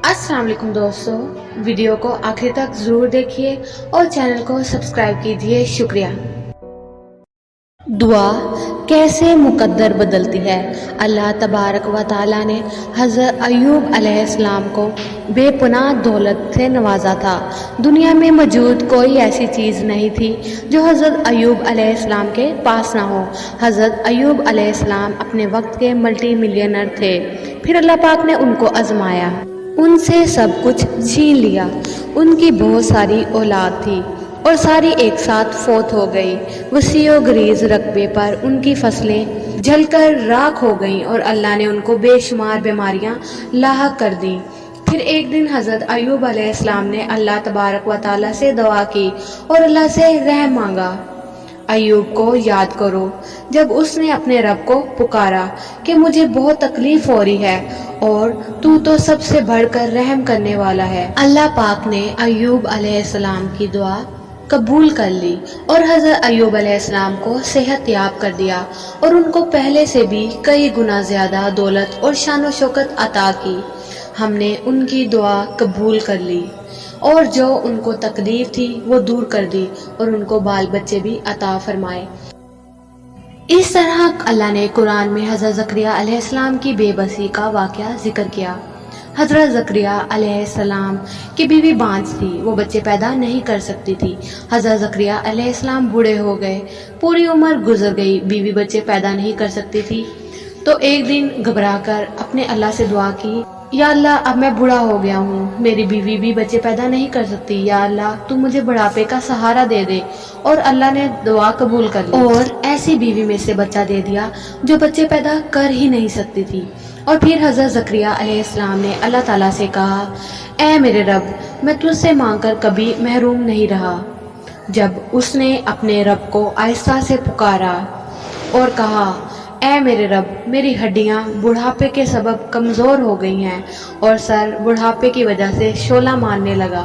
अस्सलाम वालेकुम दोस्तों, वीडियो को आखिर तक जरूर देखिए और चैनल को सब्सक्राइब कीजिए। शुक्रिया। दुआ कैसे मुकद्दर बदलती है। अल्लाह तबारक व ताला ने हज़रत अय्यूब अलैहिस्सलाम को बेपनाह दौलत से नवाजा था। दुनिया में मौजूद कोई ऐसी चीज़ नहीं थी जो हज़रत अय्यूब अलैहिस्सलाम के पास ना हो। हज़रत अय्यूब अलैहिस्सलाम अपने वक्त के मल्टी मिलियनर थे। फिर अल्लाह पाक ने उनको आजमाया, उनसे सब कुछ छीन लिया। उनकी बहुत सारी औलाद थी और सारी एक साथ फौत हो गई। वसीओ गरीज रकबे पर उनकी फसलें जलकर राख हो गईं और अल्लाह ने उनको बेशुमार बीमारियां लाहक कर दी। फिर एक दिन हज़रत अय्यूब अलैहिस्सलाम ने अल्लाह तबारक व तआला से दुआ की और अल्लाह से रहम मांगा। अय्यूब को याद करो, जब उसने अपने रब को पुकारा कि मुझे बहुत तकलीफ हो रही है और तू तो सबसे बढ़कर रहम करने वाला है। अल्लाह पाक ने अय्यूब अलैहिस्सलाम की दुआ कबूल कर ली और हज़रत अय्यूब अलैहिस्सलाम को सेहत याब कर दिया और उनको पहले से भी कई गुना ज्यादा दौलत और शान व शौकत अता की। हमने उनकी दुआ कबूल कर ली और जो उनको तकलीफ थी वो दूर कर दी और उनको बाल बच्चे भी अता फरमाए। इस तरह अल्लाह ने कुरान में हज़रत ज़करिया अलैहिस्सलाम की बेबसी का वाक़या जिक्र किया। हज़रत ज़करिया अलैहिस्सलाम की बीवी बांझ थी, वो बच्चे पैदा नहीं कर सकती थी। हज़रत ज़करिया अलैहिस्सलाम बूढ़े हो गए, पूरी उम्र गुजर गई, बीवी बच्चे पैदा नहीं कर सकती थी। तो एक दिन घबराकर अपने अल्लाह से दुआ की, या अल्लाह अब मैं बूढ़ा हो गया हूँ, मेरी बीवी भी बच्चे पैदा नहीं कर सकती, या अल्लाह तू मुझे बुढ़ापे का सहारा दे दे। और अल्लाह ने दुआ कबूल कर ली और ऐसी बीवी में से बच्चा दे दिया जो बच्चे पैदा कर ही नहीं सकती थी। और फिर हज़रत ज़करिया अलैहिस्सलाम ने अल्लाह ताला से कहा, ऐ मेरे रब, मैं तुझसे मांगकर कभी महरूम नहीं रहा। जब उसने अपने रब को आहिस्ता से पुकारा और कहा, ऐ मेरे रब, मेरी हड्डियां बुढ़ापे के सबब कमज़ोर हो गई हैं और सर बुढ़ापे की वजह से शोला मारने लगा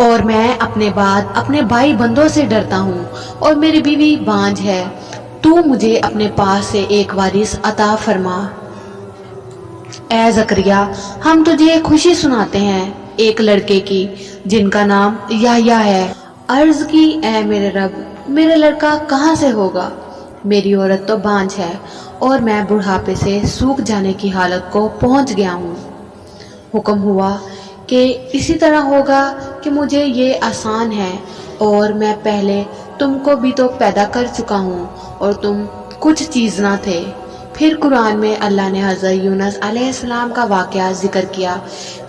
और मैं अपने बाद अपने भाई बंदों से डरता हूँ और मेरी बीवी बांझ है। तू मुझे अपने पास से एक वारिस अता फरमा। ऐ ज़करिया, हम तुझे खुशी सुनाते हैं एक लड़के की जिनका नाम याह्या है। अर्ज की, ऐ मेरे रब, मेरा लड़का कहाँ से होगा? मेरी औरत तो बांझ है और मैं बुढ़ापे से सूख जाने की हालत को पहुंच गया हूँ। हुक्म हुआ कि इसी तरह होगा कि मुझे ये आसान है और मैं पहले तुमको भी तो पैदा कर चुका हूँ और तुम कुछ चीज़ ना थे। फिर कुरान में अल्लाह ने हज़रत यूनुस अलैहिस्सलाम का वाक़या जिक्र किया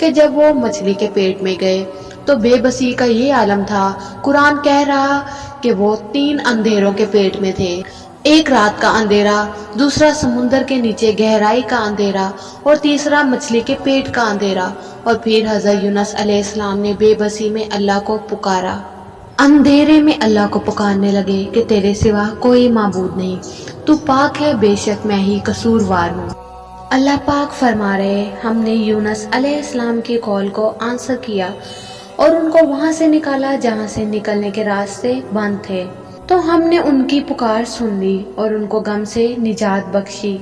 कि जब वो मछली के पेट में गए तो बेबसी का ये आलम था। कुरान कह रहा कि वो 3 अंधेरों के पेट में थे, एक रात का अंधेरा, दूसरा समुंदर के नीचे गहराई का अंधेरा और तीसरा मछली के पेट का अंधेरा। और फिर हज़रत यूनुस अलैहिस्सलाम ने बेबसी में अल्लाह को पुकारा, अंधेरे में अल्लाह को पुकारने लगे कि तेरे सिवा कोई माबूद नहीं, तू पाक है, बेशक मैं ही कसूरवार हूँ। अल्लाह पाक फरमा रहे, हमने यूनुस अलैहिस्सलाम की कॉल को आंसर किया और उनको वहां से निकाला जहां से निकलने के रास्ते बंद थे। तो हमने उनकी पुकार सुन ली और उनको गम से निजात बख्शी।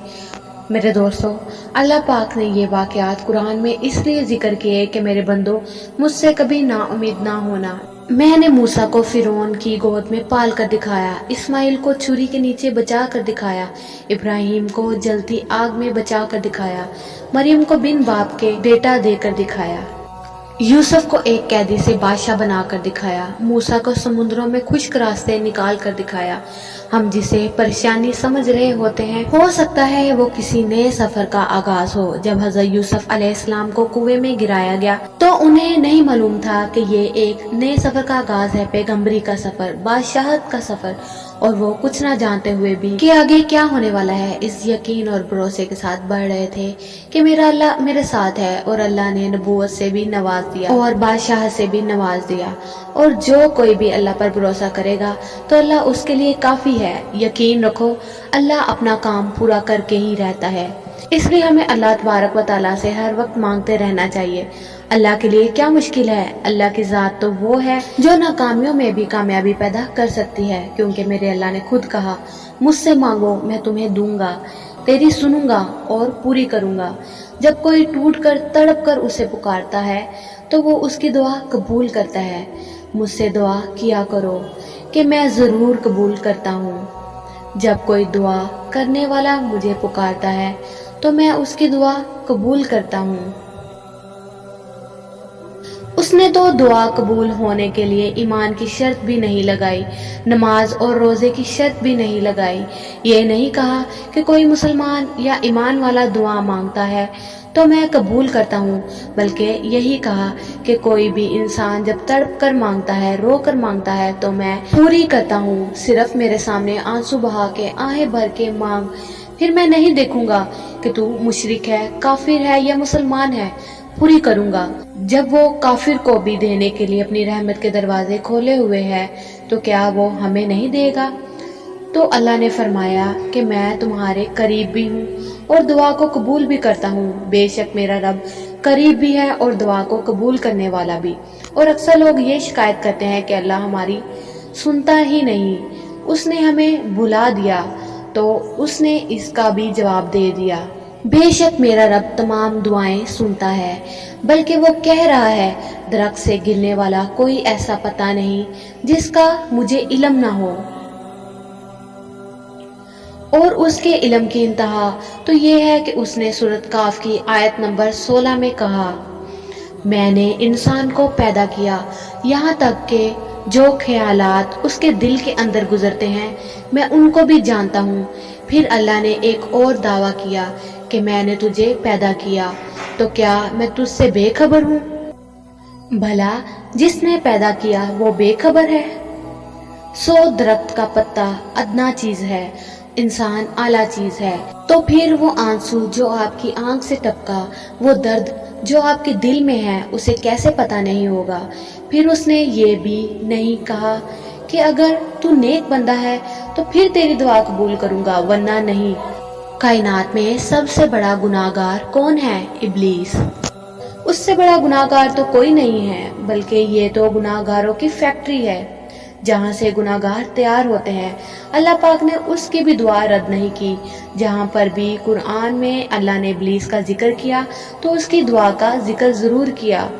मेरे दोस्तों, अल्लाह पाक ने ये वाक़यात कुरान में इसलिए जिक्र किए कि मेरे बंदो, मुझसे कभी नाउम्मीद ना होना। मैंने मूसा को फिरौन की गोद में पाल कर दिखाया, इस्माइल को छुरी के नीचे बचा कर दिखाया, इब्राहिम को जलती आग में बचा कर दिखाया, मरियम को बिन बाप के बेटा देकर दिखाया, यूसुफ को एक कैदी से बादशाह बनाकर दिखाया, मूसा को समुद्रों में खुश्क रास्ते निकाल कर दिखाया। हम जिसे परेशानी समझ रहे होते हैं, हो सकता है वो किसी नए सफर का आगाज हो। जब हज़रत यूसुफ अलैहिस्सलाम को कुएं में गिराया गया तो उन्हें नहीं मालूम था कि ये एक नए सफर का आगाज है, पैगंबरी का सफर, बादशाहत का सफर। और वो कुछ ना जानते हुए भी कि आगे क्या होने वाला है, इस यकीन और भरोसे के साथ बढ़ रहे थे कि मेरा अल्लाह मेरे साथ है। और अल्लाह ने नबूवत से भी नवाज दिया और बादशाह से भी नवाज दिया। और जो कोई भी अल्लाह पर भरोसा करेगा तो अल्लाह उसके लिए काफी है। यकीन रखो, अल्लाह अपना काम पूरा करके ही रहता है। इसलिए हमें अल्लाह तबारक व तआला से हर वक्त मांगते रहना चाहिए। अल्लाह के लिए क्या मुश्किल है? अल्लाह की ज़ात तो वो है जो नाकामियों में भी कामयाबी पैदा कर सकती है, क्योंकि मेरे अल्लाह ने खुद कहा, मुझसे मांगो मैं तुम्हें दूंगा। तेरी सुनूंगा और पूरी करूंगा। जब कोई टूट कर तड़प कर उसे पुकारता है तो वो उसकी दुआ कबूल करता है। मुझसे दुआ किया करो कि मैं ज़रूर कबूल करता हूँ। जब कोई दुआ करने वाला मुझे पुकारता है तो मैं उसकी दुआ कबूल करता हूँ। उसने तो दुआ कबूल होने के लिए ईमान की शर्त भी नहीं लगाई, नमाज और रोज़े की शर्त भी नहीं लगाई। ये नहीं कहा कि कोई मुसलमान या ईमान वाला दुआ मांगता है तो मैं कबूल करता हूँ, बल्कि यही कहा कि कोई भी इंसान जब तड़प कर मांगता है, रो कर मांगता है तो मैं पूरी करता हूँ। सिर्फ मेरे सामने आंसू बहा के, आहें भर के मांग, फिर मैं नहीं देखूंगा कि तू मुशरिक है, काफिर है या मुसलमान है, पूरी करूंगा। जब वो काफिर को भी देने के लिए अपनी रहमत के दरवाजे खोले हुए है तो क्या वो हमें नहीं देगा? तो अल्लाह ने फरमाया कि मैं तुम्हारे करीब भी हूँ और दुआ को कबूल भी करता हूँ। बेशक मेरा रब करीब भी है और दुआ को कबूल करने वाला भी। और अक्सर लोग ये शिकायत करते हैं कि अल्लाह हमारी सुनता ही नहीं, उसने हमें भुला दिया। तो उसने इसका भी जवाब दे दिया, बेशक मेरा रब तमाम दुआएं सुनता है। बल्कि वो कह रहा है, दरख्त से गिरने वाला कोई ऐसा पता नहीं जिसका मुझे इल्म ना हो। और उसके इल्म की इंतहा तो ये है कि उसने सूरत काफ की आयत नंबर 16 में कहा, मैंने इंसान को पैदा किया, यहाँ तक कि जो ख्यालात उसके दिल के अंदर गुजरते हैं मैं उनको भी जानता हूँ। फिर अल्लाह ने एक और दावा किया कि मैंने तुझे पैदा किया, तो क्या मैं तुझसे बेखबर हूँ? भला जिसने पैदा किया वो बेखबर है? 100 दरख्त का पत्ता अदना चीज है, इंसान आला चीज है। तो फिर वो आंसू जो आपकी आंख से टपका, वो दर्द जो आपके दिल में है, उसे कैसे पता नहीं होगा? फिर उसने ये भी नहीं कहा कि अगर तू नेक बंदा है तो फिर तेरी दुआ कबूल करूंगा, वरना नहीं। कायनात में सबसे बड़ा गुनाहगार कौन है? इब्लीस। उससे बड़ा गुनाहगार तो कोई नहीं है, बल्कि ये तो गुनाहगारों की फैक्ट्री है जहाँ से गुनाहगार तैयार होते हैं। अल्लाह पाक ने उसकी भी दुआ रद्द नहीं की। जहाँ पर भी कुरान में अल्लाह ने इब्लीस का जिक्र किया तो उसकी दुआ का जिक्र जरूर किया।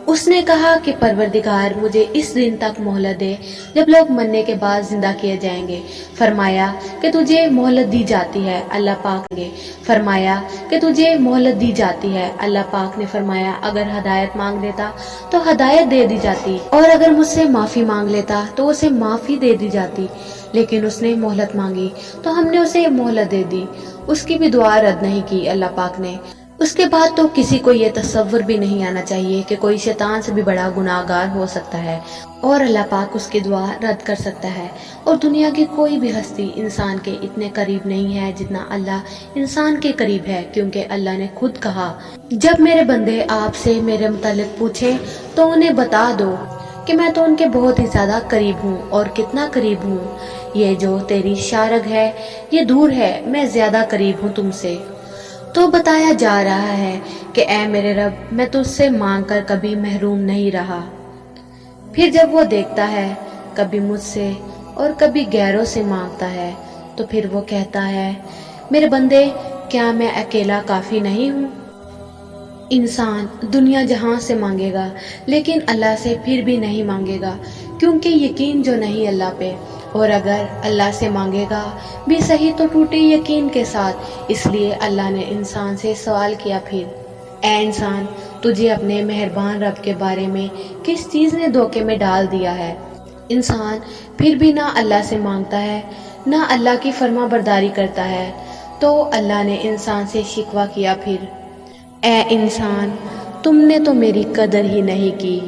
उसने कहा कि परवरदिगार मुझे इस दिन तक मोहलत दे जब लोग मरने के बाद जिंदा किए जाएंगे। फरमाया कि तुझे मोहलत दी जाती है। अल्लाह पाक ने फरमाया कि तुझे मोहलत दी जाती है। अल्लाह पाक ने फरमाया अगर हदायत मांग लेता तो हदायत दे दी जाती, और अगर मुझसे माफी मांग लेता तो उसे माफी दे दी जाती। लेकिन उसने मोहलत मांगी तो हमने उसे मोहलत दे दी। उसकी भी दुआ रद्द नहीं की अल्लाह पाक ने। उसके बाद तो किसी को ये तसव्वुर भी नहीं आना चाहिए कि कोई शैतान से भी बड़ा गुनाहगार हो सकता है और अल्लाह पाक उसकी दुआ रद्द कर सकता है। और दुनिया की कोई भी हस्ती इंसान के इतने करीब नहीं है जितना अल्लाह इंसान के करीब है, क्योंकि अल्लाह ने खुद कहा, जब मेरे बंदे आपसे मेरे मुतालिक पूछें तो उन्हें बता दो कि मैं तो उनके बहुत ही ज्यादा करीब हूँ। और कितना करीब हूँ? ये जो तेरी शारग है ये दूर है, मैं ज्यादा करीब हूँ तुमसे। तो बताया जा रहा है कि ऐ मेरे रब, मैं तुझसे मांग कर कभी महरूम नहीं रहा। फिर जब वो देखता है कभी मुझसे और कभी गैरों से मांगता है तो फिर वो कहता है, मेरे बंदे क्या मैं अकेला काफी नहीं हूँ? इंसान दुनिया जहां से मांगेगा लेकिन अल्लाह से फिर भी नहीं मांगेगा, क्योंकि यकीन जो नहीं अल्लाह पे। और अगर अल्लाह से मांगेगा भी सही तो टूटे यकीन के साथ। इसलिए अल्लाह ने इंसान से सवाल किया, फिर ऐ इंसान, तुझे अपने मेहरबान रब के बारे में किस चीज ने धोखे में डाल दिया है? इंसान फिर भी ना अल्लाह से मांगता है ना अल्लाह की फर्मा बरदारी करता है। तो अल्लाह ने इंसान से शिकवा किया, फिर ऐ इंसान, तुमने तो मेरी कदर ही नहीं की।